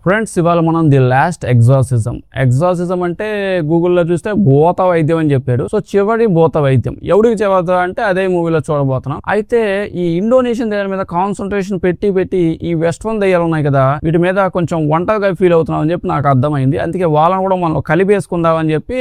Friends, ఇవాళ మనం the last exorcism అంటే గూగుల్లో చూస్తే భూత వైద్యం అని చెప్పాడు. సో చివరి భూత వైద్యం ఎవరికి చెబుతా అంటే అదే మూవీలో చూడబోతున్నాం. అయితే ఈ ఇండోనేషియన్ దయ్యాల మీద కాన్సన్ట్రేషన్ పెట్టి ఈ వెస్ట్రన్ దయ్యాలు ఉన్నాయి కదా, వీటి మీద కొంచెం ఒంటరిగా ఫీల్ అవుతున్నాం అని చెప్పి నాకు అర్థమైంది. అందుకే వాళ్ళని కూడా మనం కలిపేసుకుందాం అని చెప్పి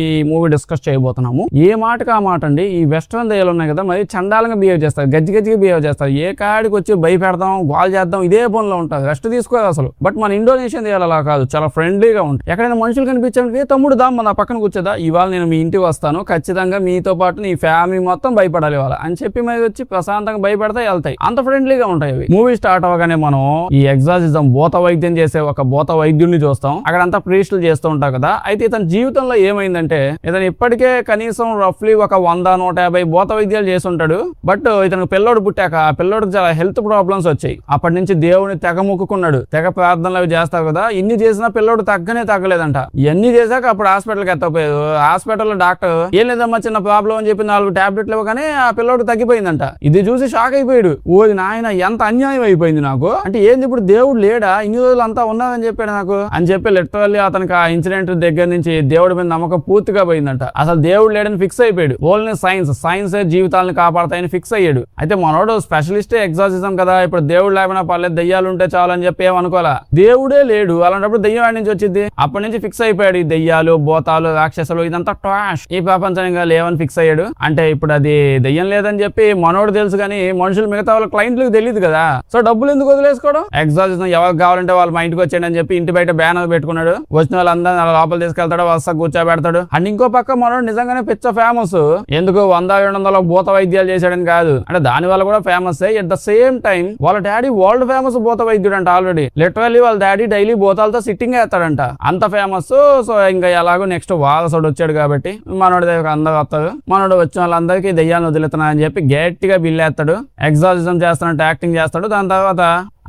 ఈ మూవీ డిస్కస్ చేయబోతున్నాము. ఏ మాటకి ఆ మాట అండి. ఈ వెస్ట్రన్ దయ్యాలు ఉన్నాయి కదా, మరి చండాలంగా బిహేవ్ చేస్తారు, గజ్జిగా బిహేవ్ చేస్తారు. ఏ కాడికి వచ్చి భయపెడదాం, గోల్ చేద్దాం, ఇదే పనిలో ఉంటుంది. రెస్ట్ తీసుకోదు అసలు. బట్ మన ఇండోనేషియన్ దయ్యాలు అలా కాదు, చాలా ఫ్రెండ్లీగా ఉంటుంది. ఎక్కడైనా మనుషులు కనిపించడానికి తమ్ముడు దా నా పక్కన కూర్చోదా, ఇవాళ నేను మీ ఇంటికి వస్తాను, ఖచ్చితంగా మీతో పాటు నీ ఫ్యామిలీ మొత్తం భయపడాలి ఇవాళ అని చెప్పి మరి వచ్చి ప్రశాంతంగా భయపడతా వెళ్తాయి. అంత ఫ్రెండ్లీగా ఉంటాయి అవి. మూవీ స్టార్ట్ అవ్వగానే మనం ఈ ఎగ్జార్సిజం భూత వైద్యం చేసే ఒక భూత వైద్యుడిని చూస్తాం. అక్కడ అంతా ప్రీస్టులు చేస్తూ ఉంటారు కదా. అయితే ఇతని జీవితంలో ఏమైందంటే, ఇతను ఇప్పటికే కనీసం రఫ్లీ ఒక 100-150 భూత వైద్యాలు చేసి ఉంటాడు. బట్ ఇతనికి పిల్లోడు పుట్టాక ఆ పిల్లోడికి చాలా హెల్త్ ప్రాబ్లమ్స్ వచ్చాయి. అప్పటి నుంచి దేవుని తెగ మొక్కుకున్నాడు, తెగ ప్రార్థనలు అవి చేస్తారు కదా. ఇన్ని చేసినా పిల్లోడు తగ్గలేదంట. ఇవన్నీ చేశాక అప్పుడు హాస్పిటల్కి ఎత్తపోయారు. హాస్పిటల్లో డాక్టర్ ఏం లేదమ్మా, చిన్న ప్రాబ్లం అని చెప్పి 4 టాబ్లెట్లు ఇవ్వగానే ఆ పిల్లోడు తగ్గిపోయిందంట. ఇది చూసి షాక్ అయిపోయాడు. ఓది నాయన, ఎంత అన్యాయం అయిపోయింది నాకు. అంటే ఏంది ఇప్పుడు దేవుడు లేడా, ఇన్ని రోజులు అంతా ఉన్నారని చెప్పాడు నాకు అని చెప్పి లిటరల్లీ అతనికి ఆ ఇన్సిడెంట్ దగ్గర నుంచి దేవుడి మీద నమ్మకం పూర్తిగా పోయిందంట. అసలు దేవుడు లేడని ఫిక్స్ అయిపోయాడు. ఓన్లీ సైన్స్ జీవితాలను కాపాడతాయని ఫిక్స్ అయ్యాడు. అయితే మనోడు స్పెషలిస్టే ఎగ్జార్సిజం కదా, ఇప్పుడు దేవుడు లేకపోయినా పర్లేదు, దయ్యాలు ఉంటే చాలు అని చెప్పి ఏమనుకోవాలా. దేవుడే లేడు, అలాంటప్పుడు దయ్యం వాడి నుంచి వచ్చింది. అప్పటి నుంచి ఫిక్స్ అయిపోయాడు, ఈ దయ్యాలు, భూతాలు, రాక్షసులు ఇదంతా ట్రాష్, ఈ ప్రపంచంగా లేవని ఫిక్స్ అయ్యాడు. అంటే ఇప్పుడు అది దయ్యం లేదని చెప్పి మనోడు తెలుసు కానీ మనుషులు మిగతా వాళ్ళ క్లయింట్లకు తెలియదు కదా. సో డబ్బులు ఎందుకు వదిలేసుకోవడం. ఎగ్జార్సిజం ఎవరికి కావాలంటే వాళ్ళు మా ఇంటికి వచ్చాడు అని చెప్పి ఇంటి బయట బ్యానర్ పెట్టుకున్నాడు. వచ్చిన వాళ్ళందరూ లోపల తీసుకెళ్తాడు, వరుస కూర్చోబెడతాడు. అండ్ ఇంకో పక్క మనోడు నిజంగానే పిచ్చ ఫేమస్. ఎందుకు 100-200 భూత వైద్యాలు చేశాడని కాదు, అంటే దాని వల్ల కూడా famous. At the same time వాళ్ళ డాడీ వరల్డ్ ఫేమస్ భూత వైద్యుడు అంట. ఆల్రెడీ లిటరల్లీ వాళ్ళ డాడీ డైలీ భూతాలతో సిట్టింగ్ వేస్తాడంట, అంత ఫేమస్. సో ఇంకా ఎలాగో నెక్స్ట్ వారసుడు వచ్చాడు కాబట్టి మనోడి దగ్గర అందరూ వస్తారు. మనోడు వచ్చిన వాళ్ళందరికీ దయ్యాన్ని వదులుతున్నా అని చెప్పి గట్టిగా బిల్లేస్తాడు. ఎగ్జార్సిజం చేస్తానంటే యాక్టింగ్ చేస్తాడు. దాని తర్వాత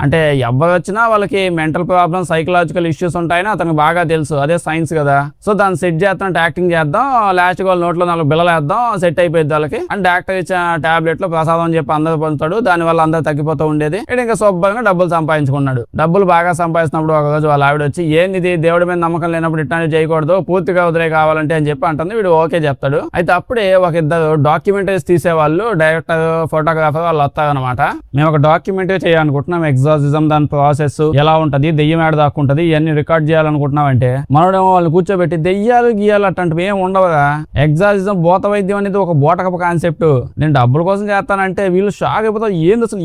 అంటే ఎవరు వచ్చినా వాళ్ళకి మెంటల్ ప్రాబ్లమ్, సైకలాజికల్ ఇష్యూస్ ఉంటాయని అతనికి బాగా తెలుసు. అదే సైన్స్ కదా. సో దాన్ని సెట్ చేస్తానంటే యాక్టింగ్ చేద్దాం, లాస్ట్ వాళ్ళ నోట్లో 4 బిల్లలు వేద్దాం, సెట్ అయిపోయింది వాళ్ళకి. అండ్ డాక్టర్ ఇచ్చిన టాబ్లెట్లు ప్రసాదం అని చెప్పి అందరూ పొందుతాడు. దాని వల్ల అందరూ తగ్గిపోతూ ఉండేది. ఇంకా శుభ్రంగా డబ్బులు సంపాదించుకున్నాడు. డబ్బులు బాగా సంపాదించినప్పుడు ఒక రోజు వాళ్ళ ఆవిడ వచ్చి, ఏంది దేవుడి మీద నమ్మకం లేనప్పుడు ఇట్లాంటివి చేయకూడదు, పూర్తిగా వదిలే కావాలంటే అని చెప్పి అంటుంది. వీడు ఓకే చెప్తాడు. అయితే అప్పుడే ఒక ఇద్దరు డాక్యుమెంటరీస్ తీసేవాళ్ళు, డైరెక్టర్, ఫోటోగ్రాఫర్ వాళ్ళు వస్తారనమాట. మేము ఒక డాక్యుమెంటరీ చేయాలనుకుంటున్నాం, ఎగ్జార్సిజం దాని ప్రాసెస్ ఎలా ఉంటది, దెయ్యం ఏడ దాక్కుంటది, ఇవన్నీ రికార్డ్ చేయాలనుకుంటున్నామంటే మనోడేమో వాళ్ళు కూర్చోబెట్టి దెయ్యాలు గీయాలు అట్లాంటివి ఏం ఉండవుగా. ఎగ్జార్సిజం భూత వైద్యం అనేది ఒక బోటకపు కాన్సెప్ట్, నేను డబ్బుల కోసం చేస్తానంటే వీళ్ళు షాక్ అయిపోతారు. ఏంది అసలు,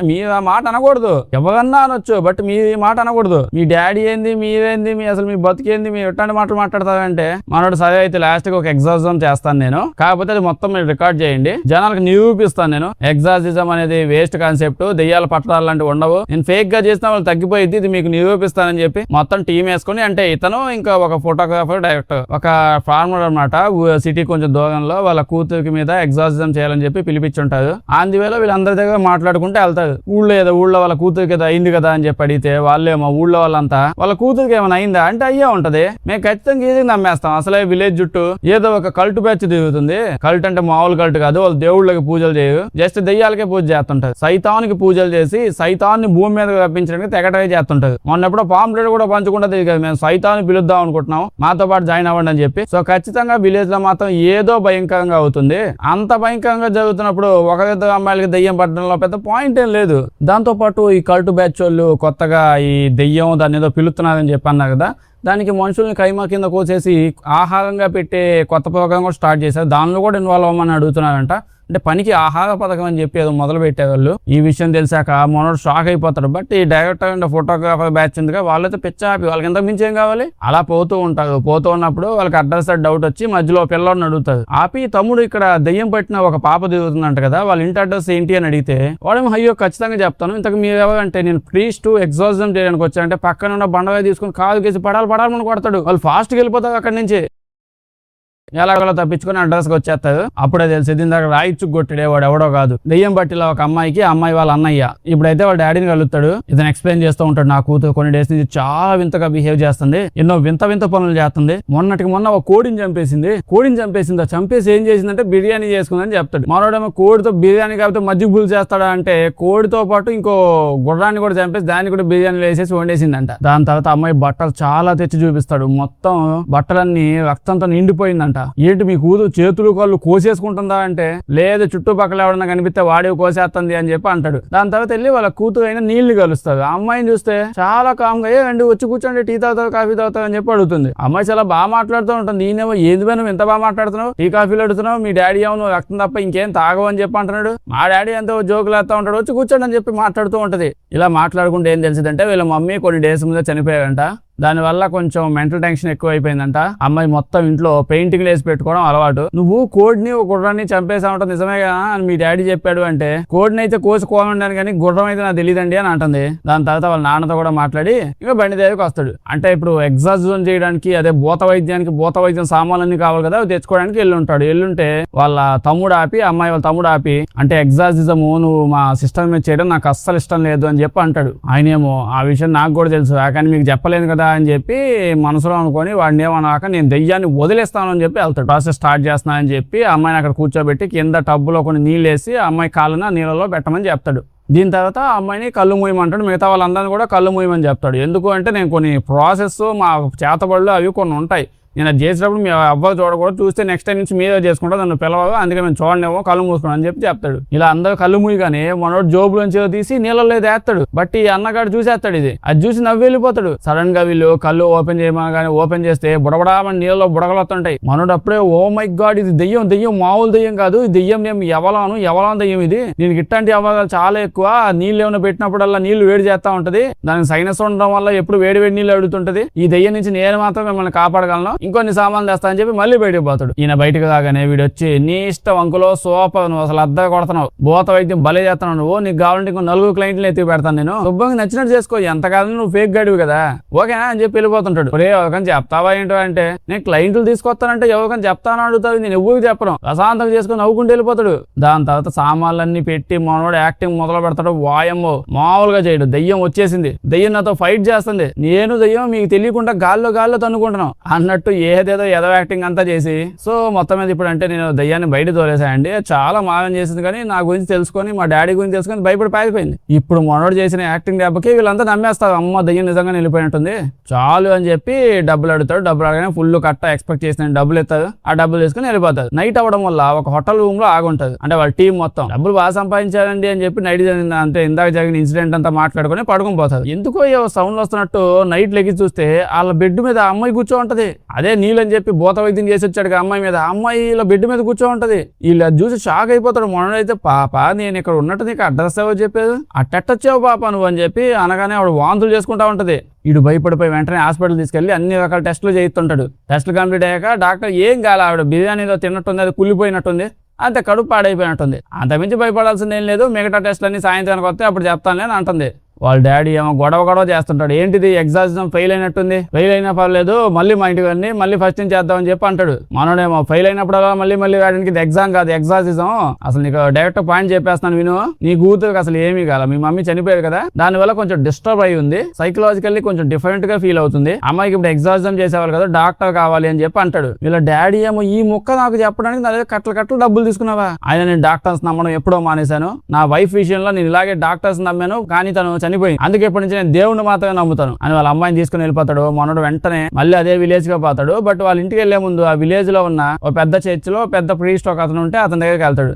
మీ మాట అనకూడదు, ఎవరన్నా అనొచ్చు, బట్ మీ మాట అనకూడదు. మీ డాడీ ఏంది, మీరేంది, అసలు మీ బతికేంది, మీ ఎట్లాంటి మాటలు మాట్లాడతారంటే మనోడు సరే అయితే లాస్ట్ కి ఒక ఎగ్జార్సిజం చేస్తాను నేను, కాకపోతే అది మొత్తం మీరు రికార్డ్ చేయండి, జనాలకు నిరూపిస్తాను నేను. ఎగ్జార్సిజం అనేది వేస్ట్ కాన్సెప్ట్, దెయ్యాల పట్టాలు లాంటివి ఉండవు, నేను ఫేక్ గా చేసిన వాళ్ళు తగ్గిపోయింది, ఇది మీకు నిరూపిస్తానని చెప్పి మొత్తం టీం వేసుకుని, అంటే ఇతను ఇంకా ఒక ఫోటోగ్రాఫర్, డైరెక్టర్, ఒక ఫార్మర్ అనమాట, సిటీ కొంచెం దూరంలో వాళ్ళ కూతురికి మీద ఎగ్జార్సిజం చేయాలని చెప్పి పిలిపించుంటారు. అందువేళ వీళ్ళందరి దగ్గర మాట్లాడుకుంటే వెళ్తారు. ఊళ్ళో వాళ్ళ కూతురికి ఏదో అయింది కదా అని చెప్పి అడిగితే వాళ్ళేమో ఊళ్ళో వాళ్ళంతా వాళ్ళ కూతురికి ఏమైనా అయిందా అంటే అయ్యే ఉంటది, మేము ఖచ్చితంగా ఈజీగా నమ్మేస్తాం, అసలే విలేజ్ చుట్టూ ఏదో ఒక కల్ట్ బ్యాచ్ తిరుగుతుంది. కల్ట్ అంటే మామూలు కల్ట్ కాదు, వాళ్ళు దేవుళ్ళకి పూజలు చేయరు, జస్ట్ దెయ్యాలకే పూజ చేస్తుంటారు. సైతానికి పూజలు చేసి సైతాన్ని భూమి మీద రప్పించడానికి తెగ ట్రై చేస్తుంటారు. మొన్నప్పుడు పాంప్లెట్ కూడా పంచుకుంటే తెలియదు, మేము సైతాన్ని పిలుద్దాం అనుకుంటున్నాం, మాతో పాటు జాయిన్ అవ్వండి అని చెప్పి. సో ఖచ్చితంగా విలేజ్ లో మాత్రం ఏదో భయంకరంగా అవుతుంది. అంత భయంకరంగా జరుగుతున్నప్పుడు ఒకరిద్దరు అమ్మాయిలకి దెయ్యం పట్టడంలో పెద్ద పాయింట్ ఏం లేదు. దాంతో పాటు ఈ కల్ట్ బ్యాచ్ వాళ్ళు కొత్తగా ఈ దెయ్యం దాన్ని ఏదో పిలుస్తున్నారని చెప్పి అన్నారు కదా, దానికి మనుషుల్ని కైమా కింద కోసేసి ఆహారంగా పెట్టే కొత్త ప్రోగ్రామ్ కూడా స్టార్ట్ చేశారు. దానిలో కూడా ఇన్వాల్వ్ అవ్వమని అడుగుతున్నారంట. అంటే పనికి ఆహార పథకం అని చెప్పి ఏదో మొదలు పెట్టేవాళ్ళు. ఈ విషయం తెలిసాక మనోడు షాక్ అయిపోతాడు. బట్ ఈ డైరెక్టర్ అండ్ ఫోటోగ్రాఫర్ బ్యాచ్ ఉందిగా, వాళ్ళైతే పిచ్చ హ్యాపీ, వాళ్ళకి ఎంత మించి ఏం కావాలి. అలా పోతూ ఉంటారు. పోతూ ఉన్నప్పుడు వాళ్ళకి అడ్రస్ డౌట్ వచ్చి మధ్యలో పిల్లవాడిని అడుగుతారు. ఆపి తమ్ముడు ఇక్కడ దెయ్యం పట్టిన ఒక పాప తిరుగుతుందంట కదా, వాళ్ళ ఇంటి అడ్రస్ ఏంటి అని అడిగితే వాడేమో అయ్యో ఖచ్చితంగా చెప్తాను, ఇంతకు మీరు ఎవరంటే నేను ప్రీస్ట్ ఎగ్జార్సిజం చేయడానికి వచ్చానంటే పక్కన ఉన్న బండగా తీసుకుని కాలు కేసి పడాలని కొడతాడు. వాళ్ళు ఫాస్ట్గా వెళ్ళిపోతారు అక్కడి నుంచి. ఎలాగోలా తప్పించుకుని అడ్రస్కి వచ్చేస్తాడు. అప్పుడే తెలిసి ఇందాక రాయిచ్చు కొట్టాడే వాడు ఎవడో కాదు, దెయ్యం పట్టిలో ఒక అమ్మాయికి, అమ్మాయి వాళ్ళ అన్నయ్య. ఇప్పుడైతే వాళ్ళ డాడీని కలుగుతాడు. ఇతను ఎక్స్ప్లెయిన్ చేస్తూ ఉంటాడు, నా కూతురు కొన్ని డేస్ నుంచి చాలా వింతగా బిహేవ్ చేస్తుంది, ఎన్నో వింత వింత పనులు చేస్తుంది, మొన్నటికి మొన్న ఒక కోడిని చంపేసిందా, చంపేసి ఏం చేసిందంటే బిర్యానీ చేసుకుందని చెప్తాడు. మనోడేమో కోడితో బిర్యానీ కాబట్టి మజ్జిగ పులుసు చేస్తాడా అంటే కోడితో పాటు ఇంకో గుర్రాన్ని కూడా చంపేసి దాన్ని కూడా బిర్యానీలో వేసేసి వండేసిందంట. దాని తర్వాత అమ్మాయి బట్టలు చాలా తెచ్చి చూపిస్తాడు, మొత్తం బట్టలన్నీ రక్తంతో నిండిపోయిందంట. ఏంటి మీ కూతురు చేతులు కాళ్ళు కోసేసుకుంటుందా అంటే లేదు, చుట్టుపక్కల ఎవడన్నా కనిపిస్తే వాడే కోసేస్తుంది అని చెప్పి అంటాడు. దాని తర్వాత వెళ్ళి వాళ్ళ కూతురు అయినా నీళ్లు కలుస్తారు. ఆ అమ్మాయిని చూస్తే చాలా కామ్గా అండి వచ్చి కూర్చోండి, టీ తాగుతావు కాఫీ తాగుతావు అని చెప్పి అడుగుతుంది. అమ్మాయి చాలా బాగా మాట్లాడుతూ ఉంటుంది. నేనేమో ఏది నువ్వు ఎంత బాగా మాట్లాడుతున్నావు, టీ కాఫీలు అడుగుతున్నావు, మీ డాడీ ఏమో నువ్వు రక్తం తప్ప ఇంకేం తాగవు అని చెప్పి అంటున్నాడు. మా డాడీ ఎంతో జోకులు వేస్తా ఉంటాడు, వచ్చి కూర్చోండి అని చెప్పి మాట్లాడుతూ ఉంటది. ఇలా మాట్లాడుకుంటే ఏం తెలిసిందంటే వీళ్ళ మమ్మీ కొన్ని డేస్ ముందే చనిపోయారంట. దానివల్ల కొంచెం మెంటల్ టెన్షన్ ఎక్కువ అయిపోయిందంట. అమ్మాయి మొత్తం ఇంట్లో పెయింటింగ్ వేసి పెట్టుకోవడం అలవాటు. నువ్వు కోడిని ఒక గుర్రాన్ని చంపేసా ఉంటావు నిజమే కదా అని మీ డాడీ చెప్పాడు అంటే, కోడిని అయితే కోసుకోమన్నాను కానీ గుర్రం అయితే నాకు తెలియదండి అని అంటుంది. దాని తర్వాత వాళ్ళ నాన్నతో కూడా మాట్లాడి ఇంకా బండి దగ్గరికి వస్తాడు. అంటే ఇప్పుడు ఎగ్జార్సిజం చేయడానికి అదే భూత వైద్యం సామాన్లన్నీ కావాలి కదా, తెచ్చుకోవడానికి వెళ్ళుంటాడు. వెళ్ళుంటే వాళ్ళ తమ్ముడు ఆపి, అమ్మాయి వాళ్ళ తమ్ముడు ఆపి, అంటే ఎగ్జార్సిజము నువ్వు మా సిస్టర్ మీద చేయడం నాకు అస్సలు ఇష్టం లేదు అని చెప్పి అంటాడు. ఆయనేమో ఆ విషయం నాకు కూడా తెలుసు కానీ మీకు చెప్పలేదు కదా అని చెప్పి మనసులో అనుకొని వాడిని ఏమన్నాక నేను దెయ్యాన్ని వదిలేస్తాను అని చెప్పి వెళ్తాడు. ప్రాసెస్ స్టార్ట్ చేస్తున్నా అని చెప్పి అమ్మాయిని అక్కడ కూర్చోబెట్టి కింద టబ్బులో కొన్ని నీళ్ళు వేసి అమ్మాయి కాళ్ళని నీళ్ళలో పెట్టమని చెప్తాడు. దీని తర్వాత ఆ అమ్మాయిని కళ్ళు మూయమంటాడు. మిగతా వాళ్ళందరినీ కూడా కళ్ళు మూయమని చెప్తాడు. ఎందుకు అంటే నేను కొన్ని ప్రాసెస్ మా చేతబడులు అవి కొన్ని ఉంటాయి, నేను అది చేసినప్పుడు మీ అవ్వలు చూడకూడదు, చూస్తే నెక్స్ట్ టైం నుంచి మీరే చేసుకుంటా, నన్ను పిలవగా అందుకే మేము చూడలేమో కళ్ళు మూసుకున్నాం అని చెప్పి చెప్తాడు. ఇలా అందరూ కళ్ళు మూయగానే మనోడు జోబులోంచి తీసి నీళ్ళలో వేస్తాడు. బట్ ఈ అన్నగాడు చూసేస్తాడు. అది చూసి నవ్వు వెళ్ళిపోతాడు. సడన్ గా వీళ్ళు కళ్ళు ఓపెన్ చేయమని ఓపెన్ చేస్తే బుడబడామని నీళ్ళలో బుడగలొస్తుంటాయి. మనోడు అప్పుడే ఓ మై గాడ్ ఇది దెయ్యం మామూలు దెయ్యం కాదు, ఈ దెయ్యం నేను ఎవలాను దెయ్యం ఇది, దీనికి ఇట్లాంటి అవగాహన చాలా ఎక్కువ, నీళ్ళు ఏమైనా పెట్టినప్పుడల్లా నీళ్లు వేడి చేస్తా ఉంటది, దానికి సైనస్ ఉండడం వల్ల ఎప్పుడు వేడి నీళ్ళు అడుగుతుంటది, ఈ దెయ్యం నుంచి నేను మాత్రం మిమ్మల్ని కాపాడగలను, ఇంకొన్ని సామాన్లు తెస్తా అని చెప్పి మళ్ళీ బయటకు పోతాడు. ఈయన బయటకు రాగానే వీడు వచ్చి నీ ఇష్టం అంకులో సూపర్, నువ్వు అసలు అద్దె కొడుతున్నావు, భూత వైద్యం భలే చేస్తున్నావు నువ్వు, నీకు కావాలంటే ఇంకో 4 క్లయింట్లు ఎత్తి పెడతాను, నేను శుభ్రంగా నచ్చినట్టు చేసుకో, ఎంతకాలం నువ్వు ఫేక్ గడివి కదా ఓకేనా అని చెప్పి వెళ్ళిపోతుంటాడు. ఒరే ఎవరికని చెప్తావా ఏంటో అంటే, నేను క్లయింట్లు తీసుకొస్తానంటే ఎవరికని చెప్తాను అడుగుతావు, నేను ఎవరికి చెప్పను, ప్రశాంతంగా చేసుకుని నవ్వుకుంటూ వెళ్ళిపోతాడు. దాని తర్వాత సామాన్లన్నీ పెట్టి మనోడు యాక్టింగ్ మొదలు పెడతాడు. వాయమ్మో మామూలుగా చేయడు, దెయ్యం వచ్చేసింది, దెయ్యం నాతో ఫైట్ చేస్తుంది, నేను దెయ్యం మీకు తెలియకుండా గాల్లో తన్నుకుంటున్నాను అన్నట్టు ఏదేదో ఏదో యాక్టింగ్ అంతా చేసి, సో మొత్తం మీద ఇప్పుడు అంటే నేను దయ్యాన్ని బయట తోలేసాయండి, చాలా మాయం చేసింది కానీ నా గురించి తెలుసుకొని మా డాడీ గురించి తెలుసుకొని భయపడి పారిపోయింది. ఇప్పుడు మనోడు చేసిన యాక్టింగ్ దెబ్బకి వీళ్ళంతా నమ్మేస్తారు, అమ్మ దయ్యం నిజంగా వెళ్ళిపోయినట్టుంది చాలు అని చెప్పి డబ్బులు అడుగుతాడు. డబ్బులు అడగానే ఫుల్ కట్ట ఎక్స్పెక్ట్ చేసిన డబ్బులు ఎత్తారు. ఆ డబ్బులు తీసుకుని వెళ్ళిపోతారు. నైట్ అవ్వడం వల్ల ఒక హోటల్ రూమ్ లో ఆగుంటది. అంటే వాళ్ళ టీం మొత్తం డబ్బులు బాగా సంపాదించారండి అని చెప్పి నైట్ అంటే ఇందాక జరిగిన ఇన్సిడెంట్ అంతా మాట్లాడుకుని పడుకుని పోతారు. ఎందుకో సౌండ్ వస్తున్నట్టు నైట్ లెగి చూస్తే వాళ్ళ బెడ్ మీద అమ్మాయి కూర్చో ఉంటది. అదే నీళ్ళు అని చెప్పి భూత వైద్యం చేసి వచ్చాడు అమ్మాయి మీద, అమ్మాయి ఇలా బెడ్ మీద కూర్చో ఉంటది. వీళ్ళు అది చూసి షాక్ అయిపోతాడు. మనోడైతే పాప నేను ఇక్కడ ఉన్నట్టు నీకు అడ్రస్ ఎవరు చెప్పేది, అట్టొచ్చావు పాప నువ్వు అని చెప్పి అనగానే ఆవిడ వాంతులు చేసుకుంటా ఉంటది. వీడు భయపడిపోయి వెంటనే హాస్పిటల్ తీసుకెళ్లి అన్ని రకాల టెస్టులు చేయిస్తుంటాడు. టెస్టులు కంప్లీట్ అయ్యాక డాక్టర్ ఏం కాలే, ఆవిడ బిర్యానీలో తిన్నట్టుంది, అది కుళ్ళిపోయినట్టుంది, అంతే కడుపు పాడైపోయినట్టుంది, అంతమించి భయపడాల్సింది ఏం లేదు, మిగతా టెస్టులన్నీ సాయంత్రానికి వస్తే అప్పుడు చెప్తానులే అని అంటుంది. వాళ్ళ డాడీ ఏమో గొడవ చేస్తుంటాడు. ఏంటిది ఎగ్జామ్ ఫెయిల్ అయినట్టుంది, ఫెయిల్ అయినా పర్లేదు మళ్ళీ మా ఇంటికి రండి, మళ్ళీ ఫస్ట్ నుంచి చేద్దామని చెప్పి అంటాడు. మనోడేమో ఫెయిల్ అయినప్పుడల్లా మళ్ళీ వాడికి ఇది ఎగ్జామ్ కాదు ఎగ్జామ్, అసలు నీకు డైరెక్ట్ పాయింట్ చెప్పేస్తాను విను, నీ కూతురికి అసలు ఏమీ కాదు, మీ మమ్మీ చనిపోయారు కదా, దానివల్ల కొంచెం డిస్టర్బ్ అయి ఉంది, సైకలాజికల్లీ కొంచెం డిఫరెంట్ గా ఫీల్ అవుతుంది, అమ్మాయికి ఇప్పుడు ఎగ్జామ్ చేసేవాళ్ళు కదా డాక్టర్ కావాలి అని చెప్పి అంటాడు. వీళ్ళ డాడీ ఏమో ఈ ముక్క నాకు చెప్పడానికి నా దగ్గర కట్టలు డబ్బులు తీసుకున్నావా, ఆయన నేను డాక్టర్స్ నమ్మడం ఎప్పుడో మానేశాను, నా వైఫ్ విషయంలో నేను ఇలాగే డాక్టర్స్ నమ్మాను కానీ తను చనిపోయింది, అందుకే ఇప్పటి నుంచి నేను దేవుడిని మాత్రమే నమ్ముతాను అని వాళ్ళ అమ్మాయిని తీసుకుని వెళ్ళిపోతాడు. మనోడు వెంటనే మళ్ళీ అదే విలేజ్ గా పోతాడు. బట్ వాళ్ళ ఇంటికి వెళ్లే ముందు ఆ విలేజ్ లో ఉన్న ఒక పెద్ద చర్చ్ లో పెద్ద ప్రీస్ట్ ఒక అతను ఉంటే అతని దగ్గరికి వెళ్తాడు.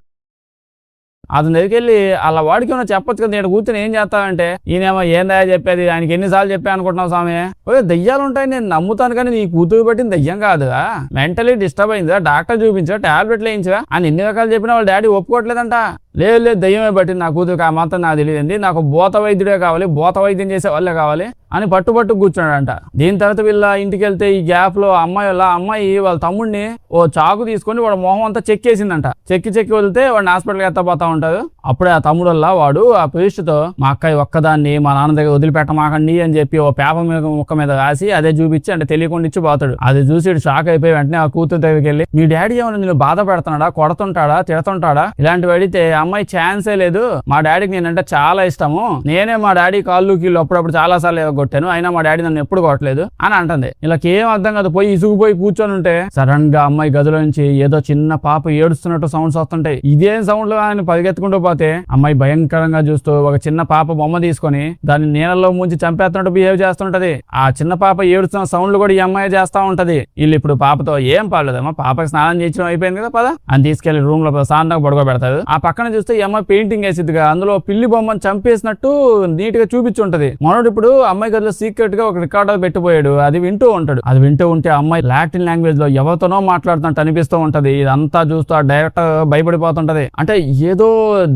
అతని దగ్గరికి వెళ్ళి అలా వాడికి ఏమన్నా చెప్పొచ్చు కదా, నేను కూర్చొని ఏం చేస్తానంటే ఈయనేమో ఏందా చెప్పేది, ఆయనకి ఎన్నిసార్లు చెప్పా అనుకుంటున్నావు స్వామి, ఓకే దయ్యాలు ఉంటాయి నేను నమ్ముతాను కానీ నీ కూతురు పట్టిన దయ్యం కాదు, మెంటలీ డిస్టర్బ్ అయిందా, డాక్టర్ చూపించా, టాబ్లెట్లు వేయించా అని ఎన్ని రకాలు చెప్పినా వాళ్ళ డాడీ ఒప్పుకోవట్లేదంట. లేదు లేదు దయ్యమే పట్టింది నా కూతురికి, ఆ మాత్రం నాకు తెలియదండి, నాకు భూత వైద్యుడే కావాలి, భూత వైద్యం చేసే వాళ్ళే కావాలి అని పట్టు కూర్చున్నాడంట. దీని తర్వాత వీళ్ళ ఇంటికి వెళ్తే ఈ గ్యాప్ లో అమ్మాయి వాళ్ళ తమ్ముడిని ఓ చాకు తీసుకొని వాడు మొహం అంతా చెక్కేసిందంట. చెక్కి వెళ్తే వాడిని హాస్పిటల్కి ఎత్తపోతా ఉంటారు. అప్పుడే ఆ తమ్ముడు వాడు ఆ ప్రిస్ట్తో మా అక్కయ్య ఒక్కదాన్ని మా నాన్న దగ్గర వదిలిపెట్టమాకండి అని చెప్పి ఓ పేపర్ మీద ముక్క మీద రాసి అదే చూపించి అంటే తెలియకుండా ఇచ్చి పోతాడు. అది చూసి షాక్ అయిపోయి వెంటనే ఆ కూతురు దగ్గరికి వెళ్ళి మీ డాడీ ఏమైనా నేను బాధ పెడుతున్నాడా, కొడుతుంటాడా, తిడుతుంటాడా, ఇలాంటివి అడిగితే అమ్మాయి ఛాన్సే లేదు, మా డాడీకి నేనంటే చాలా ఇష్టము, నేనే మా డాడీ కాళ్ళు కీళ్ళు అప్పుడప్పుడు చాలా సార్లు కొట్టాను, అయినా మా డాడీ నన్ను ఎప్పుడు కొట్టలేదు అని అంటుంది. ఇలాకి ఏం అర్థం కాదు, పోయి ఇసుగుపోయి కూర్చొని ఉంటే సడన్ గా అమ్మాయి గదిలో నుంచి ఏదో చిన్న పాప ఏడుస్తున్నట్టు సౌండ్స్ వస్తుంటాయి. ఇదేం సౌండ్ లో ఆయన పరిగెత్తుకుంటూ పోతే అమ్మాయి భయంకరంగా చూస్తూ ఒక చిన్న పాప బొమ్మ తీసుకొని దాన్ని నీళ్ళలో ముంచి చంపేస్తున్నట్టు బిహేవ్ చేస్తుంటది. ఆ చిన్న పాప ఏడుస్తున్న సౌండ్లు కూడా ఈ అమ్మాయి చేస్తా ఉంటది. వీళ్ళు ఇప్పుడు పాపతో ఏం పర్లేదమ్మా, పాపకి స్నానం చేయించడం అయిపోయింది కదా పద అని తీసుకెళ్లి రూమ్ లో ప్రశాంతంగా పడుకోబెడతారు. ఆ పక్కన చూస్తే ఈ అమ్మాయి పెయింటింగ్ వేసిద్దిగా అందులో పిల్లి బొమ్మను చంపేసినట్టు నీట్ గా చూపించుంటది. మనోడు ఇప్పుడు అమ్మాయి గదిలో సీక్రెట్ గా ఒక రికార్డర్ పెట్టిపోయాడు, అది వింటూ ఉంటాడు. అది వింటూ ఉంటే అమ్మాయి లాటిన్ లాంగ్వేజ్ లో ఎవరితోనో మాట్లాడుతున్నట్టు అనిపిస్తూ ఉంటది. ఇదంతా చూస్తూ ఆ డైరెక్టర్ భయపడిపోతుంటది. అంటే ఏదో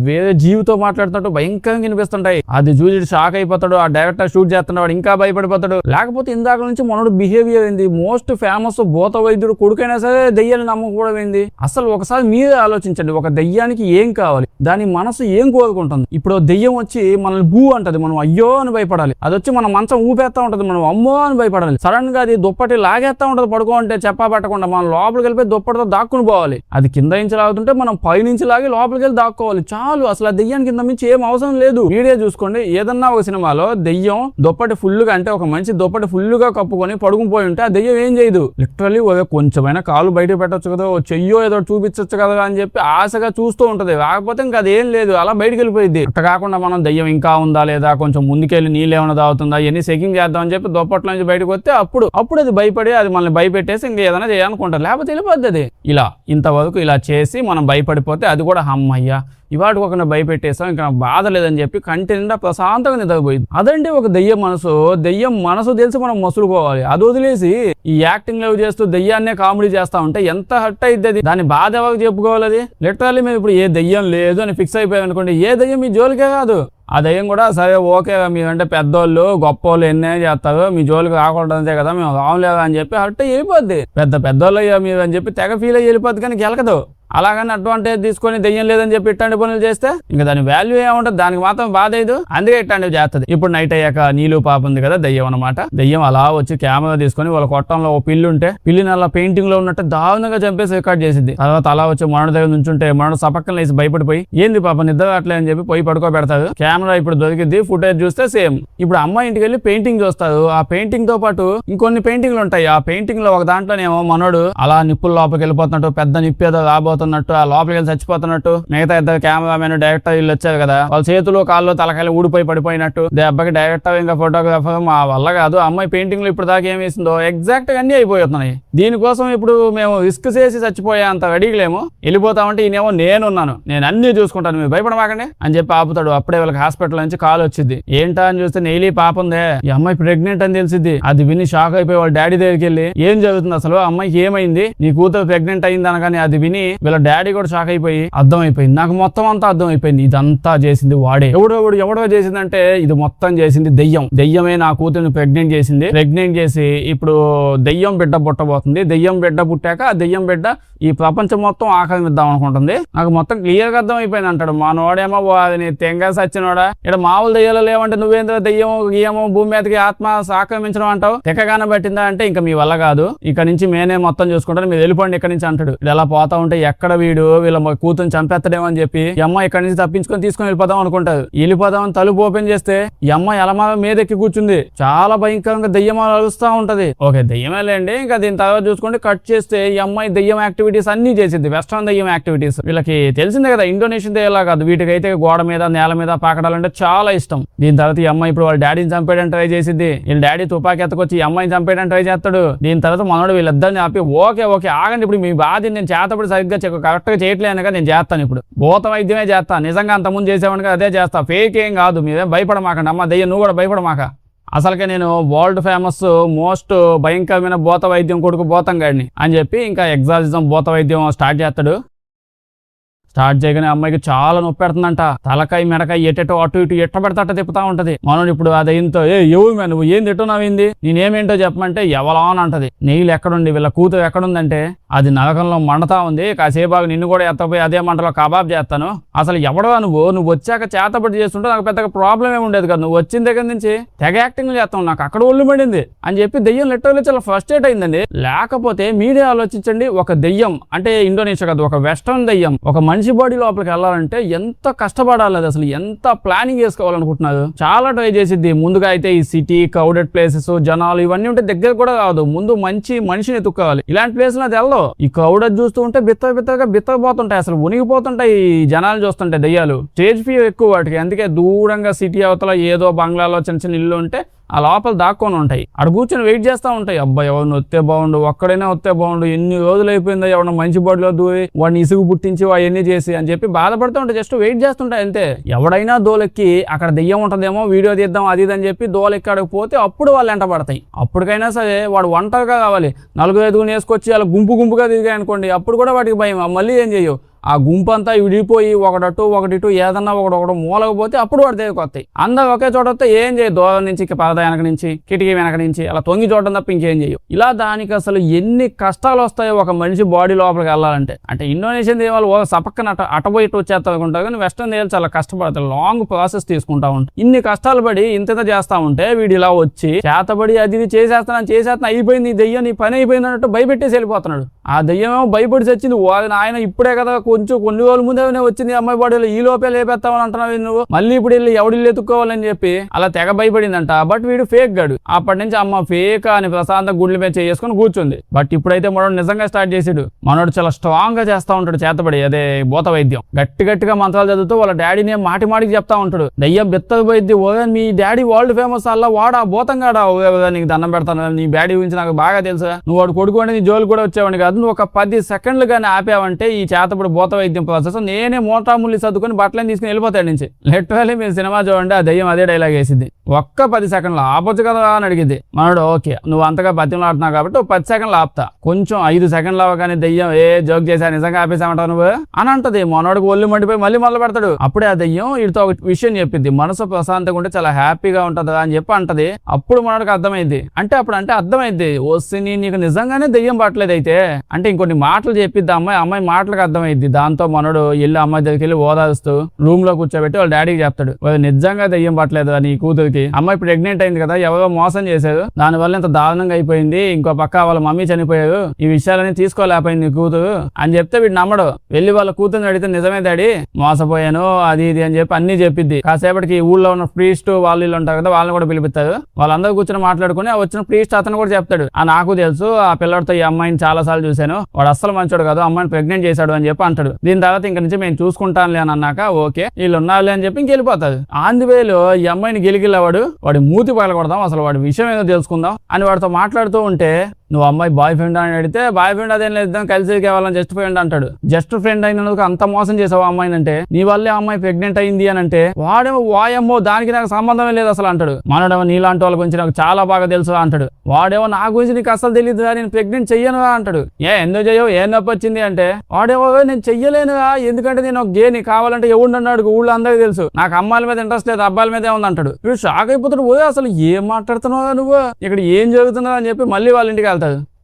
వేరే జీవితో మాట్లాడుతున్నట్టు భయంకరంగా వినిపిస్తుంటాయి. అది చూసి షాక్ అయిపోతాడు. ఆ డైరెక్టర్ షూట్ చేస్తున్నాడు, ఇంకా భయపడిపోతాడు. లేకపోతే ఇందాక నుంచి మనోడు బిహేవియర్ ఏంది, మోస్ట్ ఫేమస్ భూత వైద్యుడు కొడుకైనా సరే దెయ్యాన్ని నమ్మకపోవడం ఏంది? అసలు ఒకసారి మీరే ఆలోచించండి, ఒక దెయ్యానికి ఏం కావాలి, దాని మనసు ఏం కోరుకుంటుంది? ఇప్పుడు దెయ్యం వచ్చి మనల్ని భూ అంటది, మనం అయ్యో అని భయపడాలి. అది వచ్చి మన మంచం ఊపేస్తా ఉంటది, మనం అమ్మో అని భయపడాలి. సడన్ గా అది దుప్పటి లాగేస్తా ఉంటది పడుకో అంటే చెప్పా పట్టకుండా మనం లోపలికి వెళ్ళిపోయి దుప్పటితో దాక్కుని పోవాలి. అది కింద నుంచి లాగుతుంటే మనం పైనుంచి లాగి లోపలికి వెళ్ళి దాక్కోవాలి. చాలు, అసలు ఆ దెయ్యానికి కింద నుంచి ఏం అవసరం లేదు. వీడియో చూసుకోండి, ఏదన్నా ఒక సినిమాలో దెయ్యం దుప్పటి ఫుల్ గా అంటే ఒక మంచి దుప్పటి ఫుల్ గా కప్పుకొని పడుకుపోయి ఉంటే ఆ దెయ్యం ఏం చేయదు. లిటరలీ కొంచెమైనా కాలు బయట పెట్టొచ్చు కదా, చెయ్యో ఏదో చూపించచ్చు కదా అని చెప్పి ఆశగా చూస్తూ ఉంటది. కాకపోతే ఇంకా అదేం లేదు, అలా బయటకు వెళ్ళిపోయింది. అట్ట కాకుండా మనం దెయ్యం ఇంకా ఉందా లేదా, కొంచెం ముందుకెళ్ళి నీళ్ళు ఏమైనా తాగుతుందా, ఎన్ని చెకింగ్ చేద్దాం అని చెప్పి దుప్పట్లో నుంచి బయటకు వస్తే అప్పుడు అది భయపడి అది మనల్ని భయపెట్టేసి ఇంకా ఏదైనా చేయాలనుకుంటారు, లేకపోతే వెళ్ళిపోద్ది. అది ఇంతవరకు ఇలా చేసి మనం భయపడిపోతే అది కూడా అమ్మయ్యా ఇవాటి ఒకరిని భయపెట్టేసాం, ఇంకా బాధ లేదని చెప్పి కంటి నిండా ప్రశాంతంగా నిద్రపోయింది. అదంటే ఒక దెయ్యం మనసు తెలిసి మనం మసులుకోవాలి. అది వదిలేసి ఈ యాక్టింగ్ లవ్ చేస్తూ దెయ్యాన్నే కామెడీ చేస్తా ఉంటే ఎంత హట్ అయిద్ది. దాని బాధ ఎవరికి చెప్పుకోవాలి? అది లిటరల్లీ మేము ఇప్పుడు ఏ దెయ్యం లేదు అని ఫిక్స్ అయిపోయాం అనుకోండి, ఏ దెయ్యం మీ జోలికే కాదు. ఆ దెయ్యం కూడా సరే ఓకే మీరంటే పెద్దోళ్ళు గొప్పోళ్ళు ఎన్నే చేస్తారు, మీ జోలికి రాకూడదంతే కదా, మేము రావలేదా అని చెప్పి హట్ అయిపోద్ది. పెద్దోళ్ళు అయ్యా మీరు అని చెప్పి తెగ ఫీల్ అయ్యి వెళ్ళిపోద్ది, కానీ గెలకదు. అలాగని అడ్వాంటేజ్ తీసుకొని దెయ్యం లేదని చెప్పి ఇట్లాంటి పనులు చేస్తే ఇంకా దాని వాల్యూ ఏముంటుంది, దానికి మాత్రం బాధ అయ్యదు, అందుకే ఇట్లాంటివి చేస్తుంది. ఇప్పుడు నైట్ అయ్యాక నీళ్ళు పాప ఉంది కదా దెయ్యం అనమాట. దెయ్యం అలా వచ్చి కెమెరా తీసుకొని వాళ్ళ కొట్టంలో ఓ పిల్లి ఉంటే పిల్లిని అలా పెయింటింగ్ లో ఉన్నట్టు దారుణంగా చంపేసి రికార్డ్ చేసింది. తర్వాత అలా వచ్చి మనోడి దగ్గర నుంచుంటే మనోడు సపక్కన లేసి భయపడిపోయి ఏంది పాప నిద్ర అట్లే అని చెప్పి పోయి పడుకోబెడతారు. కెమెరా ఇప్పుడు దొరికింది, ఫుటేజ్ చూస్తే సేమ్. ఇప్పుడు అమ్మాయి ఇంటికి వెళ్ళి పెయింటింగ్ చూస్తారు. ఆ పెయింటింగ్ తో పాటు ఇంకొన్ని పెయింటింగ్లు ఉంటాయి. ఆ పెయింటింగ్ లో ఒక దాంట్లోనేమో మనోడు అలా నిప్పుల లోపలికి వెళ్ళిపోతున్నట్టు, పెద్ద నిప్పు ఏదో రాబోతున్నట్టు, ఆ లోపలికి వెళ్ళి చచ్చిపోతున్నట్టు, మిగతా ఇద్దరు కెమెరామెన్ డైరెక్టర్ వీళ్ళు వచ్చారు కదా, వాళ్ళ చేతులు కాళ్ళు తలకాయలు ఊడిపోయి పడిపోయినట్టు. దెబ్బకి డైరెక్టర్ ఇంకా ఫోటోగ్రాఫర్ మా వల్ల కాదు, అమ్మాయి పెయింటింగ్ లో ఇప్పుడు దాకా ఏం వేసిందో ఎగ్జాక్ట్ గా అన్ని అయిపోతున్నాయి. దీనికోసం ఇప్పుడు మేము రిస్క్ చేసి చచ్చిపోయే అంత రెడీలేము, వెళ్ళిపోతామంటే ఈయనేమో నేను అన్ని చూసుకుంటాను మీరు భయపడమాకండి అని చెప్పి ఆపుతాడు. అప్పుడే వాళ్ళకి హాస్పిటల్ నుంచి కాల్ వచ్చింది. ఏంటా అని చూస్తే నెయిలీ పాప ఉందే, ఈ అమ్మాయి ప్రెగ్నెంట్ అని తెలిసింది. అది విని షాక్ అయిపోయి వాళ్ళ డాడీ దగ్గరికి వెళ్ళి ఏం జరుగుతుంది అసలు, అమ్మాయికి ఏమైంది, నీ కూతురు ప్రెగ్నెంట్ అయింది అనగానే అది విని వీళ్ళ డాడీ కూడా షాక్ అయిపోయి అర్థమైపోయింది, నాకు మొత్తం అంతా అర్థమైపోయింది, ఇదంతా చేసింది వాడే. ఎవడో చేసిందంటే ఇది మొత్తం చేసింది దెయ్యమే నా కూతురుని ప్రెగ్నెంట్ చేసి ఇప్పుడు దెయ్యం బిడ్డ పుట్టబోతుంది. దెయ్యం బిడ్డ పుట్టాక ఆ దెయ్యం బిడ్డ ఈ ప్రపంచం మొత్తం ఆక్రమిద్దాం అనుకుంటుంది. నాకు మొత్తం క్లియర్ గా అర్థం అయిపోయింది అంటాడు. మా నోడేమో అది తెంగా సచ్చినోడా, ఇక్కడ మామూలు దెయ్యాలు లేవంటే నువ్వేందో దెయ్యమో భూమి మీదకి ఆత్మ ఆక్రమించడం అంటావు, తెక్కగానే పట్టిందా అంటే ఇంకా మీ వల్ల కాదు, ఇక్కడ నుంచి మేనే మొత్తం చూసుకుంటాను, మీరు వెళ్ళిపోండి ఇక్కడ నుంచి అంటాడు. ఇలా పోతా ఉంటే ఎక్కడ వీళ్ళ కూతురు చంపేస్తాడేమో అని చెప్పి ఈ అమ్మాయి ఇక్కడ నుంచి తప్పించుకొని తీసుకొని వెళ్ళిపోదాం అనుకుంటారు. వెళ్ళిపోదామని తలుపు ఓపెన్ చేస్తే ఈ అమ్మాయి అలమాల మీదెక్కి కూర్చుంది. చాలా భయంకరంగా దెయ్యమాలు అలుస్తా ఉంటది. ఓకే దెయ్యమే లేండి, ఇంకా దీని తర్వాత చూసుకుంటే కట్ చేస్తే ఈ అమ్మాయి దెయ్యం యాక్టివిటీస్ అన్ని చేసింది, వెస్ట్రన్ దెయ్యం యాక్టివిటీస్. వీళ్ళకి తెలిసిందే కదా ఇండోనేషియన్ దెయ్యాలా కాదు, వీటికైతే గోడ మీద నేల మీద పాకడాలంటే చాలా ఇష్టం. దీని తర్వాత ఈ అమ్మాయి ఇప్పుడు వాళ్ళ డాడీని చంపేయడానికి ట్రై చేసింది. వీళ్ళ డాడీ తుపాకి ఎత్తకొచ్చి ఈ అమ్మాయిని చంపేయడానికి ట్రై చేస్తాడు. దీని తర్వాత మనోడు వీళ్ళిద్దరిని ఆపి ఓకే ఆగండి, ఇప్పుడు మీ బాధ నేను చేతప్పుడు సరిగ్గా కరెక్ట్ గా చేయట్లేనుగా నేను చేస్తాను, ఇప్పుడు భూత వైద్యమే చేస్తాను, నిజంగా అంతకుముందు చేసేవాడిగా అదే చేస్తా, ఫేక్ ఏం కాదు, మీరేం భయపడమాకండి అమ్మ దెయ్యం నువ్వు కూడా భయపడమాక. అసలుకే నేను వరల్డ్ ఫేమస్ మోస్ట్ భయంకరమైన భూత వైద్యం కొడుకు భూతం గాడిని అని చెప్పి ఇంకా ఎగ్జార్సిజం భూత వైద్యం స్టార్ట్ చేస్తాడు. స్టార్ట్ చేయగానే అమ్మాయికి చాలా నొప్పి పెడుతుందంట. తలకాయ మెడకాయ ఎటెటో అటు ఇటు ఎట్ట పెడతాట తిప్పుతా ఉంటది. మనోడు ఇప్పుడు అదయంతో ఎవరు నువ్వు ఏం తిట్టున్నావింది, నేనేమేంటో చెప్పమంటే ఎవలా అని అంటది. నీళ్ళు ఎక్కడుండి వీళ్ళ కూతురు ఎక్కడుందంటే అది నరకంలో మండతా ఉంది, కాసేపు నిన్ను కూడా ఎత్తపోయి అదే మంటలో కబాబ్ చేస్తాను. అసలు ఎవడవా నువ్వు వచ్చాక చేతబడి చేస్తుంటే నాకు పెద్దగా ప్రాబ్లం ఏమి ఉండేది కదా, నువ్వు వచ్చిన దగ్గర నుంచి తెగ యాక్టింగ్ చేస్తావు, నాకు అక్కడ ఒళ్ళు పడింది అని చెప్పి దెయ్యం లిటరల్లీ చాలా ఫ్రస్ట్రేట్ అయిందండి. లేకపోతే మీరే ఆలోచించండి, ఒక దెయ్యం అంటే ఇండోనేషియా కాదు, ఒక వెస్టర్న్ దెయ్యం ఒక మనిషి బాడీ లోపలికి వెళ్ళాలంటే ఎంత కష్టపడాలి, అది అసలు ఎంత ప్లానింగ్ చేసుకోవాలనుకుంటున్నారు. చాలా ట్రై చేసిద్ది. ముందుగా అయితే ఈ సిటీ క్రౌడెడ్ ప్లేసెస్ జనాలు ఇవన్నీ ఉంటే దగ్గర కూడా కాదు, ముందు మంచి మనిషిని ఎత్తుక్కోవాలి. ఇలాంటి ప్లేస్ అది వెళ్ళదు. ఈ క్రౌడెడ్ చూస్తూ ఉంటే బిత్తపోతుంటాయి, అసలు ఉనిగిపోతుంటాయి ఈ జనాలు చూస్తుంటే దెయ్యాలు. స్టేజ్ ఫియర్ ఎక్కువ వాటికి, అందుకే దూరంగా సిటీ అవతల ఏదో బంగ్లాలో చిన్న చిన్న ఇల్లు ఉంటే ఆ లోపల దాక్కొని ఉంటాయి. అక్కడ కూర్చొని వెయిట్ చేస్తూ ఉంటాయి. అబ్బాయి ఎవరిని వస్తే బాగుండు, ఒక్కడైనా వస్తే బాగుండు, ఎన్ని రోజులు అయిపోయిందో ఎవరైనా మంచి బడిలో దూరి వాడిని ఇసుగు పుట్టించి అవన్నీ చేసి అని చెప్పి బాధపడుతూ ఉంటాయి. జస్ట్ వెయిట్ చేస్తుంటాయి అంతే. ఎవడైనా దోలెక్కి అక్కడ దెయ్యం ఉంటుందేమో వీడియో తీద్దాం అది అని చెప్పి దోలెక్కి అడగపోతే అప్పుడు వాళ్ళు ఎంట పడతాయి. అప్పటికైనా సరే వాడు ఒంటరిగా కావాలి, 4-5 వేసుకొచ్చి అలా గుంపుగా తిరిగాయి అనుకోండి, అప్పుడు కూడా వాటికి భయం. మళ్ళీ ఏం చేయవు, ఆ గుంపు అంతా విడిపోయి ఒకటిటు ఏదన్నా ఒకటి మూలకపోతే అప్పుడు వాడు దగ్గరికి వస్తాయి. అందరూ ఒకే చోట వస్తే ఏం చేయదు, దూరం నుంచి పరద వెనక నుంచి కిటికీ వెనక నుంచి అలా తొంగి చూడడం తప్ప ఇంకేం చేయవు. ఇలా దానికి అసలు ఎన్ని కష్టాలు వస్తాయో ఒక మనిషి బాడీ లోపలికి వెళ్ళాలంటే. అంటే ఇండోనేషియన్ దేవాలు సపక్కన అటపోయి వచ్చేస్తా అనుకుంటారు, కానీ వెస్టర్న్ దేవాలు చాలా కష్టపడతారు, లాంగ్ ప్రాసెస్ తీసుకుంటా ఉంటాయి. ఇన్ని కష్టాలు పడి ఇంత చేస్తా ఉంటే వీడు ఇలా వచ్చి చేతబడి అది చేసేస్తాను అయిపోయింది, దెయ్యం నీ పని అయిపోయింది అన్నట్టు భయపెట్టేసి వెళ్ళిపోతున్నాడు. ఆ దెయ్యమేమో భయపడి చచ్చింది. ఆయన ఇప్పుడే కదా కొంచెం కొన్ని రోజుల ముందే వచ్చింది అమ్మాయి బాడీలో, ఈ లోపే లేపేస్తామని అంటున్నావు నువ్వు, మళ్ళీ ఇప్పుడు వెళ్ళి ఎవడిల్లు ఎత్తుక్కోవాలని చెప్పి అలా తెగ భయపడిందంట. బట్ వీడు ఫేక్ గాడు. అప్పటి నుంచి అమ్మ ఫేక్ అని ప్రశాంతంగా గుండెల మీద చేసుకుని కూర్చుంది. బట్ ఇప్పుడైతే మనోడు నిజంగా స్టార్ట్ చేసాడు. మనోడు చాలా స్ట్రాంగ్ గా చేస్తా ఉంటాడు చేతబడి, అదే భూత వైద్యం. గట్టిగా మంత్రాలు చదువుతూ వాళ్ళ డాడీని మాటికి చెప్తా ఉంటాడు. దయ్యం బిత్తది పోయిద్ది, మీ డాడీ వరల్డ్ ఫేమస్ అలా వాడా భూతంగాడా, నీకు దండం పెడతాను, నీ డాడీ గురించి నాకు బాగా తెలుసు, నువ్వు వాడు కొడుకు నీ జోలు కూడా వచ్చేవాడిని కాదు, నువ్వు ఒక 10 సెకండ్లు కానీ ఆపావంటే ఈ చేతబడి భూత వైద్యం ప్రాసెస్ నేనే మోటాముల్లి సర్దుకొని బట్టలని తీసుకుని వెళ్ళిపోతాడు నుంచి. లిటరల్లీ మీరు సినిమా చూడండి, ఆ దయ్యం అదే డైలాగ్ వేసింది. ఒక్క 10 సెకండ్లు ఆపొచ్చు కదా అని అడిగింది. మనోడు ఓకే నువ్వు అంతగా బతిమలు ఆడుతున్నావు కాబట్టి 10 సెకండ్లు ఆపుతా, కొంచెం 5 సెకండ్లు అవ్వగానే దయ్యం జోక్ చేశా నిజంగా ఆపేసామంటావు నువ్వు అని అంటది. మనోడికి ఒళ్ళు మండిపోయి మళ్ళీ మొదలు పెడతాడు. అప్పుడే ఆ దయ్యం వీటితో ఒక విషయం చెప్పింది, మనసు ప్రశాంతంగా ఉంటే చాలా హ్యాపీగా ఉంటది అని చెప్పి అంటది. అప్పుడు మనోడికి అర్థమైంది. అంటే అర్థమైంది వస్తుంది నీకు నిజంగానే దయ్యం పట్టలేదు అయితే అంటే ఇంకొన్ని మాటలు చెప్పిద్ది అమ్మాయి మాటలకు అర్థమైద్ది. దాంతో మనోడు వెళ్ళి అమ్మాయి దగ్గరికి వెళ్ళి ఓదారుస్తూ రూమ్ లో కూర్చోబెట్టి వాళ్ళ డాడీకి చెప్తాడు, నిజంగా దయ్యం పట్టలేదు నీ కూతురికి, అమ్మాయి ప్రెగ్నెంట్ అయింది కదా, ఎవరో మోసం చేశారు, దానివల్ల ఇంత దారుణంగా అయిపోయింది, ఇంకో పక్క వాళ్ళ మమ్మీ చనిపోయారు, ఈ విషయాలని తీసుకోలేకపోయింది నీ కూతురు అని చెప్తే వీడు నమ్మడు. వెళ్ళి వాళ్ళ కూతురుని అడిగితే నిజమే డాడీ మోసపోయాను అది ఇది అని చెప్పి అన్ని చెప్పింది. కాసేపటికి ఊళ్ళో ఉన్న ప్రీస్ట్ వాళ్ళు ఉంటారు కదా, వాళ్ళని కూడా పిలిపిస్తారు. వాళ్ళందరూ కూర్చొని మాట్లాడుకుని వచ్చిన ప్రీస్ట్ అతను కూడా చెప్తాడు, నాకు తెలుసు ఆ పిల్లడితో ఈ అమ్మాయిని చాలా సార్లు చూశాను, వాడు అస్సలు మంచోడు కాదు, అమ్మాయిని ప్రెగ్నెంట్ చేశాడు అని చెప్పి అంటాడు. దీని తర్వాత ఇంక నుంచి మేము చూసుకుంటానులే అని అన్నాక ఓకే వీళ్ళు ఉన్నారులే అని చెప్పి ఇంకెళ్ళిపోతాడు. ఆంధ్రవేలో ఈ అమ్మాయిని గెలిగిల్లవాడు వాడి మూతి పగలగొడదాం, అసలు వాడి విషయం ఏదో తెలుసుకుందాం అని వాడితో మాట్లాడుతూ ఉంటే నువ్వు అమ్మాయి బాయ్ ఫ్రెండ్ అని అడిగితే బాయ్ ఫ్రెండ్ అదేం లేదు కలిసి కేవలం జస్ట్ ఫ్రెండ్ అంటాడు. జస్ట్ ఫ్రెండ్ అయినందుకు అంత మోసం చేసావు అమ్మాయిని అంటే, నీ వల్లే అమ్మాయి ప్రెగ్నెంట్ అయింది అని అంటే వాడేమో వాయమ్మో దానికి నాకు సంబంధమే లేదు అసలు అంటాడు. మనడేమో నీలాంటి వాళ్ళ గురించి నాకు చాలా బాగా తెలుసు అంటాడు. వాడేమో నా గురించి నీకు అసలు తెలియదు నేను ప్రెగ్నెంట్ చెయ్యను అంటాడు. ఎందుకు చెయ్యవు ఏం నొప్పి వచ్చింది అంటే వాడేమో నేను చెయ్యలేనుగా ఎందుకంటే నేను ఒక గేని కావాలంటే ఎవడు అన్నాడు ఊళ్ళో అందరికీ తెలుసు, నాకు అమ్మాయిల మీద ఇంట్రెస్ట్ లేదు అబ్బాయిల మీదే ఉంది అంటాడు. వీడు షాక్ అయిపోతాడు, అసలు ఏం మాట్లాడుతున్నావు నువ్వు ఇక్కడ ఏం జరుగుతున్నావు అని చెప్పి మళ్ళీ వాళ్ళ ఇంటికి వెళ్తాడు.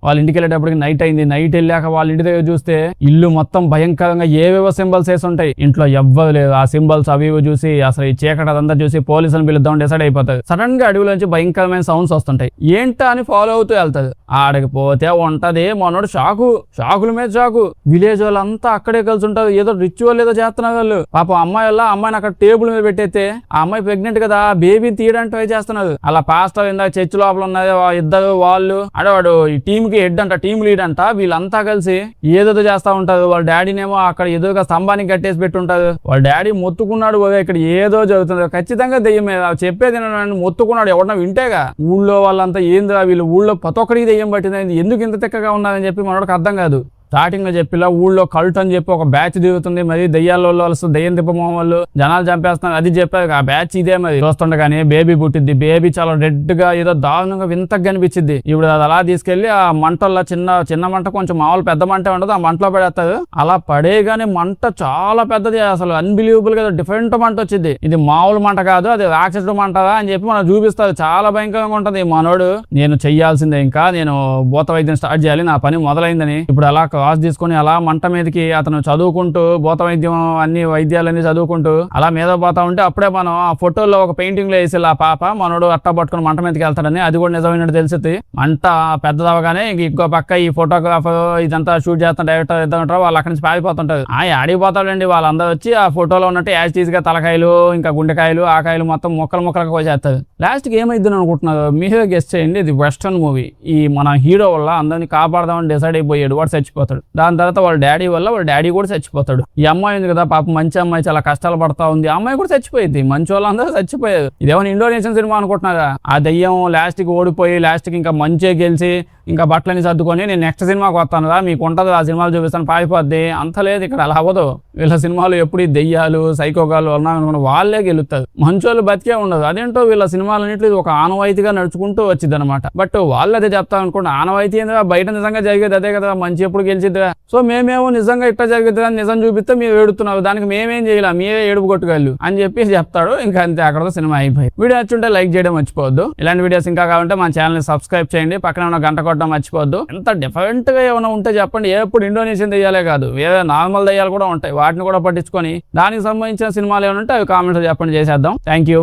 వాళ్ళ ఇంటికి వెళ్ళేటప్పటికి నైట్ అయింది. నైట్ వెళ్ళాక వాళ్ళ ఇంటి దగ్గర చూస్తే ఇల్లు మొత్తం భయంకరంగా ఏవేవో సింబల్స్ వేసి ఉంటాయి, ఇంట్లో ఎవ్వరు లేదు. ఆ సింబల్స్ అవి చూసి అసలు ఈ చీకటి అదంతా చూసి పోలీసులను పిలుద్దాం డిసైడ్ అయిపోతారు. సడన్ గా అడవిలోంచి భయంకరమైన సౌండ్స్ వస్తుంటాయి. ఏంటా అని ఫాలో అవుతూ వెళ్తారు. ఆడకి పోతే ఉంటది మనోడు షాకుల మీద షాకు. విలేజ్ వాళ్ళంతా అక్కడే కలిసి ఉంటారు, ఏదో రిచువల్ ఏదో చేస్తున్నారు వాళ్ళు. పాపం అమ్మాయిని అక్కడ టేబుల్ మీద పెట్టేస్తే ఆ అమ్మాయి ప్రెగ్నెంట్ కదా బేబీని తీయడానికి ట్రై చేస్తున్నారు. అలా పాస్టర్ ఇందాక చర్చ్ లోపల ఉన్నది ఇద్దరు వాళ్ళు వాడు ఈ టీమ్ కి హెడ్ అంట, టీమ్ లీడ్ అంట, వీళ్ళంతా కలిసి ఏదో చేస్తా ఉంటారు. వాళ్ళ డాడీనేమో అక్కడ ఎదురుగా స్తంభానికి కట్టేసి పెట్టుంటారు. వాళ్ళ డాడీ మొత్తుకున్నాడు ఇక్కడ ఏదో జరుగుతుంది ఖచ్చితంగా దెయ్యం మీద చెప్పేది మొత్తుకున్నాడు. ఎవడన్నా వింటేగా ఊళ్ళో వాళ్ళంతా ఏందిరా వీళ్ళు ఊళ్ళో ప్రతి ఒక్కడికి దెయ్యం పట్టింది ఎందుకు ఇంత తిక్కగా ఉన్నారని చెప్పి మనోడికి అర్థం కాదు. స్టార్టింగ్ లో చెప్పిలా ఊళ్ళో కల్ట్ అని చెప్పి ఒక బ్యాచ్ దిగుతుంది, మరి దెయ్యాల వాళ్ళు దెయ్యం తిప్పమో వాళ్ళు జనాలు చంపేస్తున్నారు, అది చెప్పారు. ఆ బ్యాచ్ ఇదే మరి. చూస్తుండగానే బేబీ పుట్టిద్ది. బేబీ చాలా రెడ్ గా ఏదో దారుణంగా వింతగా కనిపించింది. ఇప్పుడు అది అలా తీసుకెళ్లి ఆ మంటల్లో చిన్న మంట, కొంచెం మామూలు పెద్ద మంట ఉండదు, ఆ మంటలో పడేస్తారు. అలా పడేగానే మంట చాలా పెద్దది, అసలు అన్బిలీవబుల్ గా డిఫరెంట్ మంట వచ్చింది. ఇది మామూలు మంట కాదు, అది రాక్షసుడు మంటదా అని చెప్పి మనం చూపిస్తారు. చాలా భయంకరంగా ఉంటది. మనోడు నేను చెయ్యాల్సిందే, ఇంకా నేను భూత వైద్యం స్టార్ట్ చేయాలి, నా పని మొదలైందని ఇప్పుడు అలా క్లాస్ తీసుకుని అలా మంట మీదకి అతను చదువుకుంటూ భూత వైద్యం అన్ని వైద్యాలన్నీ చదువుకుంటూ అలా మీద పోతా ఉంటే అప్పుడే మనం ఆ ఫోటోలో ఒక పెయింటింగ్ లో వేసి ఆ పాప మనోడు అట్టా పట్టుకుని మంట మీదకి వెళ్తాడని, అది కూడా నిజమైనట్టు తెలిసింది. మంట పెద్దదవగానే ఇంకో పక్క ఈ ఫోటోగ్రాఫర్ ఇదంతా షూట్ చేస్తున్న డైరెక్టర్ ఇద్దరు ఉంటారు, వాళ్ళు అక్కడి నుంచి పారిపోతుంటారు. ఆడిపోతాడండి. వాళ్ళందరూ వచ్చి ఆ ఫోటోలో ఉన్నట్టు యాజ్ గా తలకాయలు ఇంకా గుండెకాయలు ఆకాయలు మొత్తం ముక్కలుగా కోసేస్తారు. లాస్ట్ కి ఏమైంది అనుకుంటున్నారు మీరే గెస్ట్ చేయండి. ఇది వెస్టర్న్ మూవీ. ఈ మన హీరో వల్ల అందరినీ కాపాడదామని డిసైడ్ అయిపోయాడు, వాడు చచ్చిపోతాడు. దాని తర్వాత వాళ్ళ డాడీ వల్ల వాళ్ళ డాడీ కూడా చచ్చిపోతాడు. ఈ అమ్మాయి ఉంది కదా పాప, మంచి అమ్మాయి, చాలా కష్టాలు పడతా ఉంది, ఆ అమ్మాయి కూడా చచ్చిపోయింది. మంచి వాళ్ళందరూ చచ్చిపోయారు. ఇదేమైనా ఇండోనేషియన్ సినిమా అనుకుంటున్నారా? ఆ దెయ్యం లాస్ట్ కి ఓడిపోయి లాస్ట్ కి ఇంకా మంచిగా గెలిచి ఇంకా బట్టలని సర్దుకొని నేను నెక్స్ట్ సినిమాకి వస్తాను రా, మీకు ఉంటుంది ఆ సినిమాలు చూపిస్తాను పారిపోద్ది. అంత లేదు ఇక్కడ, అలా అవ్వదు. వీళ్ళ సినిమాలు ఎప్పుడు దెయ్యాలు సైకోగాలు ఉన్నాయనుకున్న వాళ్ళే గెలుస్తారు, మంచోళ్ళు బతికే ఉండదు. అదేంటో వీళ్ళ సినిమాలన్నింటిలో ఒక ఆనవాయితీగా నడుచుకుంటూ వచ్చింది అనమాట. బట్ వాళ్ళు అదే చెప్తా అనుకుంటే ఆనవాయితీ ఏందా, బయట నిజంగా జరిగేది అదే కదా, మంచి ఎప్పుడు గెలిచిద్దా. సో మేమేమో నిజంగా ఇట్లా జరిగిద్దా అని నిజం చూపిస్తే మీరు ఏడుతున్నారు, దానికి మేమేం చేయాలి, మీరే ఏడుపు కొట్టుకెళ్ళు అని చెప్పి చెప్తాడు. ఇంకా అంతే, అక్కడతో సినిమా అయిపోయి. వీడియో నచ్చుంటే లైక్ చేయడం మర్చిపోవద్దు. ఇలాంటి వీడియోస్ ఇంకా కావాలంటే మన ఛానల్ ని సబ్స్క్రైబ్ చేయండి, పక్కన ఉన్న గంట కొట్టడం మర్చిపోవద్దు. ఎంత డిఫరెంట్ గా ఏమైనా ఉంటే చెప్పండి. ఎప్పుడు ఇండోనేషియన్ దెయ్యాలే కాదు, వేరే నార్మల్ దెయ్యాలు కూడా ఉంటాయి, వాటిని కూడా పట్టించుకొని దానికి సంబంధించిన సినిమాలు ఏమైనా ఉంటే అవి కామెంట్స్ చెప్పండి, చేసేద్దాం. Thank you.